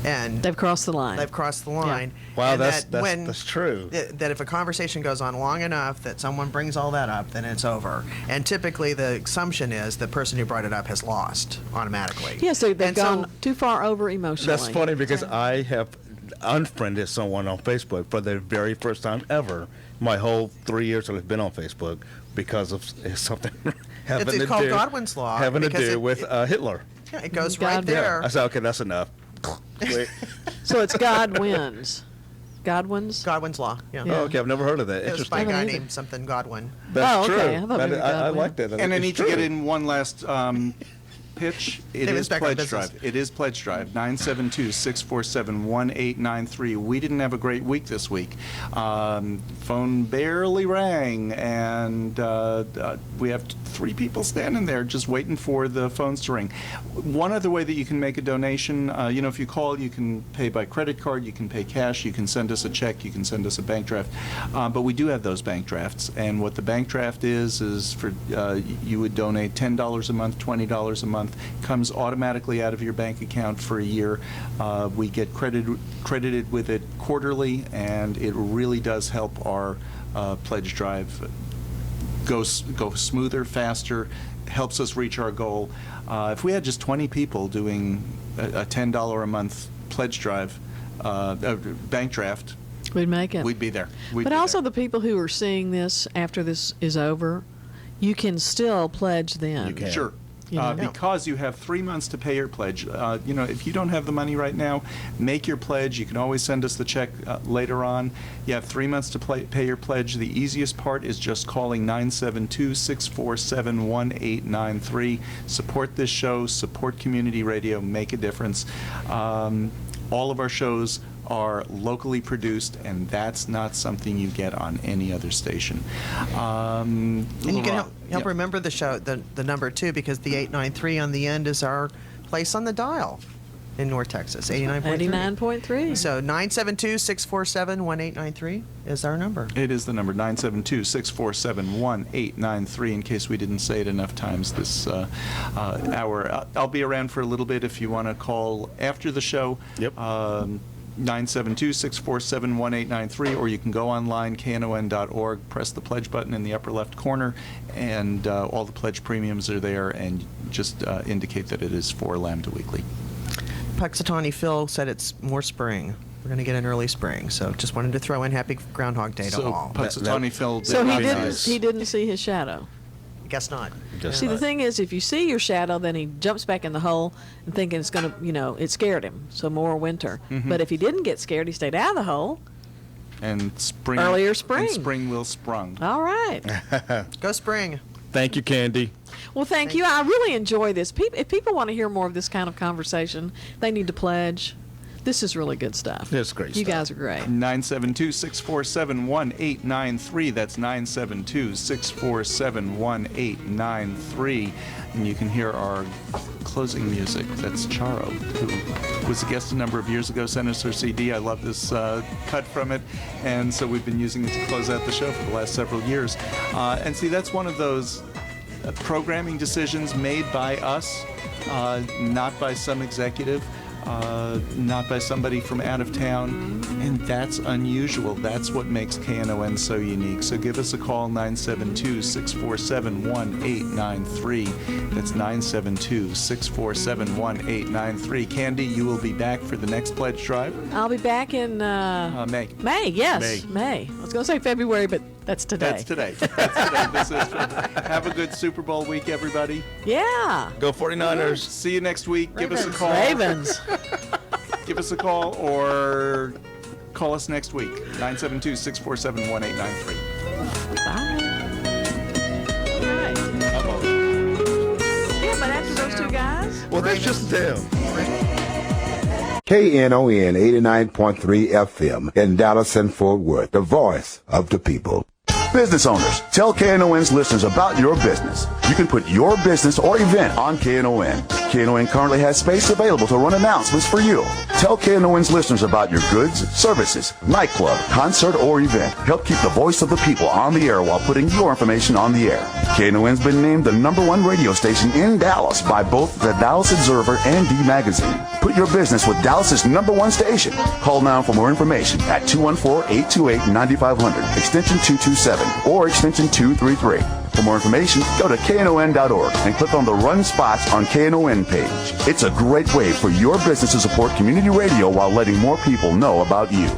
And They've crossed the line. They've crossed the line. Wow, And that's true. That if a conversation goes on long enough that someone brings all that up, then it's over. And typically the assumption is the person who brought it up has lost automatically. Yeah, so they've And gone too far over emotionally. That's funny because I have unfriended someone on Facebook for the very first time ever. My whole 3 years that I've been on Facebook because of something having It's to called do Godwin's Law. having to because do with Hitler. Yeah, it goes God- right there. I said, okay, that's enough. Wait. So it's God wins. Godwin's? Godwin's Law. Yeah. Yeah. Oh, okay, I've never heard of that. It was by a Interesting. guy Haven't either. named something Godwin. That's Oh, okay. true. I thought maybe I God like that. And I It's need to true. get in one last pitch. It David's is back on Pledge business. Drive. It is Pledge Drive. 972-647-1893. We didn't have a great week this week. Phone barely rang, and we have 3 people standing there just waiting for the phones to ring. One other way that you can make a donation, if you call, you can pay by credit card, you can pay cash, you can send us a check, you can send us a bank draft. But we do have those bank drafts, and what the bank draft is for you would donate $10 a month, $20 a month, comes automatically out of your bank account for a year. We get credited with it quarterly, and it really does help our pledge drive go smoother, faster, helps us reach our goal. If we had just 20 people doing a $10 a month pledge drive, bank draft, We'd make it. we'd be there. But also the people who are seeing this after this is over, you can still pledge then. You can. Sure. You know? Because you have 3 months to pay your pledge. If you don't have the money right now, make your pledge. You can always send us the check later on. You have 3 months to pay your pledge. The easiest part is just calling 972-647-1893. Support this show, support community radio, make a difference. All of our shows are locally produced, and that's not something you get on any other station. And you can help Yeah. remember the show, the number too, because the 893 on the end is our place on the dial in North Texas, 89.3. 89.3. So 972-647-1893 is our number. It is the number, 972-647-1893, in case we didn't say it enough times this hour. I'll be around for a little bit if you want to call after the show. Yep. 972-647-1893, or you can go online, KNON.org, press the pledge button in the upper left corner, and all the pledge premiums are there, and just indicate that it is for Lambda Weekly. Puxatawny Phil said it's more spring. We're going to get an early spring, so just wanted to throw in Happy Groundhog Day to So all. Puxatawny Phil So did he didn't see his shadow. Guess not. Just See, the not. thing is, if you see your shadow, then he jumps back in the hole and thinking it's going to, it scared him. So more winter. But if he didn't get scared, he stayed out of the hole. And spring. Earlier spring. And spring will sprung. All right. Go spring. Thank you, Candy. Well, thank you. I really enjoy this. If people want to hear more of this kind of conversation, they need to pledge. This is really good stuff. It's great You stuff. guys are great. 972-647-1893. That's 972-647-1893. And you can hear our closing music. That's Charo, who was a guest a number of years ago, sent us her CD. I love this cut from it. And so we've been using it to close out the show for the last several years. And see, that's one of those programming decisions made by us, not by some executive. Not by somebody from out of town, and that's unusual. That's what makes KNON so unique. So give us a call, 972-647-1893. That's 972-647-1893. Candy, you will be back for the next pledge drive. I'll be back in May. May, yes. May. I was going to say February, but that's today. That's today. This is have a good Super Bowl week, everybody. Yeah. Go 49ers. See you next week. Give us a call. Ravens. Give us a call or call us next week, 972-647-1893. Bye. All right. Yeah, but after those two guys. Well, that's just them. KNON 89.3 FM in Dallas and Fort Worth, the voice of the people. Business owners, tell KNON's listeners about your business. You can put your business or event on KNON. KNON currently has space available to run announcements for you. Tell KNON's listeners about your goods, services, nightclub, concert, or event. Help keep the voice of the people on the air while putting your information on the air. KNON's been named the #1 radio station in Dallas by both the Dallas Observer and D Magazine. Put Promote your business with Dallas's #1 station. Call now for more information at 214-828-9500, extension 227, or extension 233. For more information, go to KNON.org and click on the Run Spots on KNON page. It's a great way for your business to support community radio while letting more people know about you.